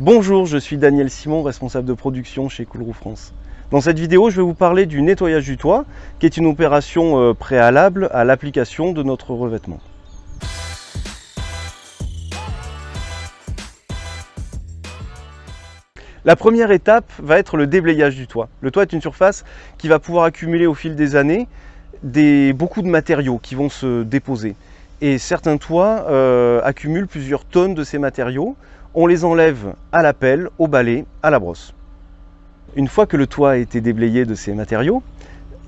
Bonjour, je suis Daniel Simon, responsable de production chez Coolroof France. Dans cette vidéo, je vais vous parler du nettoyage du toit, qui est une opération préalable à l'application de notre revêtement. La première étape va être le déblayage du toit. Le toit est une surface qui va pouvoir accumuler au fil des années beaucoup de matériaux qui vont se déposer. Et certains toits accumulent plusieurs tonnes de ces matériaux. On les enlève à la pelle, au balai, à la brosse. Une fois que le toit a été déblayé de ces matériaux,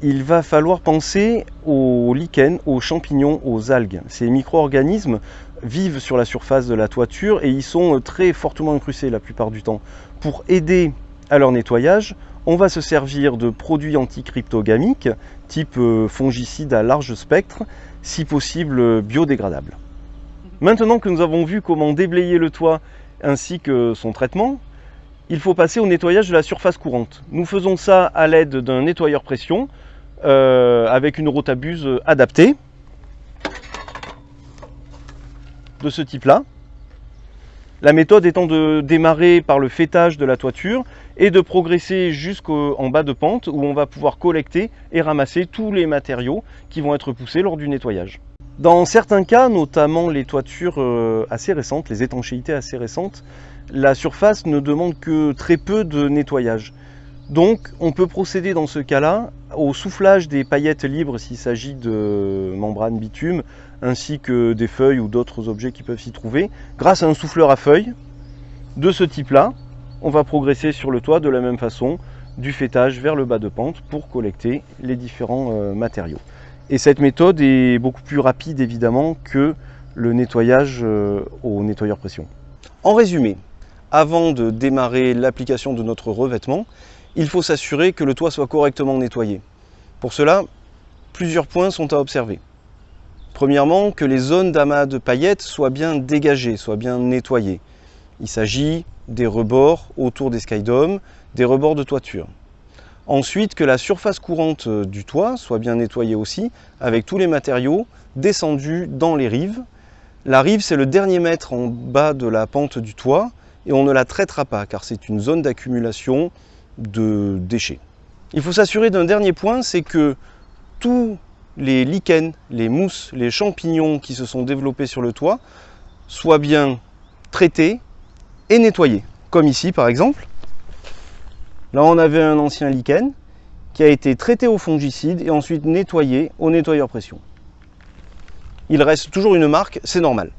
il va falloir penser aux lichens, aux champignons, aux algues. Ces micro-organismes vivent sur la surface de la toiture et ils sont très fortement incrustés la plupart du temps. Pour aider à leur nettoyage, on va se servir de produits anticryptogamiques type fongicides à large spectre, si possible biodégradables. Maintenant que nous avons vu comment déblayer le toit ainsi que son traitement, il faut passer au nettoyage de la surface courante. Nous faisons ça à l'aide d'un nettoyeur pression avec une rotabuse adaptée de ce type-là. La méthode étant de démarrer par le fêtage de la toiture et de progresser jusqu'en bas de pente où on va pouvoir collecter et ramasser tous les matériaux qui vont être poussés lors du nettoyage. Dans certains cas, notamment les toitures assez récentes, les étanchéités assez récentes, la surface ne demande que très peu de nettoyage. Donc on peut procéder dans ce cas-là au soufflage des paillettes libres s'il s'agit de membranes bitume, ainsi que des feuilles ou d'autres objets qui peuvent s'y trouver. Grâce à un souffleur à feuilles de ce type-là, on va progresser sur le toit de la même façon, du fêtage vers le bas de pente pour collecter les différents matériaux. Et cette méthode est beaucoup plus rapide évidemment que le nettoyage au nettoyeur pression. En résumé, avant de démarrer l'application de notre revêtement, il faut s'assurer que le toit soit correctement nettoyé. Pour cela, plusieurs points sont à observer. Premièrement, que les zones d'amas de paillettes soient bien dégagées, soient bien nettoyées. Il s'agit des rebords autour des skydomes, des rebords de toiture. Ensuite, que la surface courante du toit soit bien nettoyée aussi, avec tous les matériaux descendus dans les rives. La rive, c'est le dernier mètre en bas de la pente du toit, et on ne la traitera pas, car c'est une zone d'accumulation de déchets. Il faut s'assurer d'un dernier point, c'est que tous les lichens, les mousses, les champignons qui se sont développés sur le toit soient bien traités et nettoyés. Comme ici par exemple. Là on avait un ancien lichen qui a été traité au fongicide et ensuite nettoyé au nettoyeur pression. Il reste toujours une marque, c'est normal.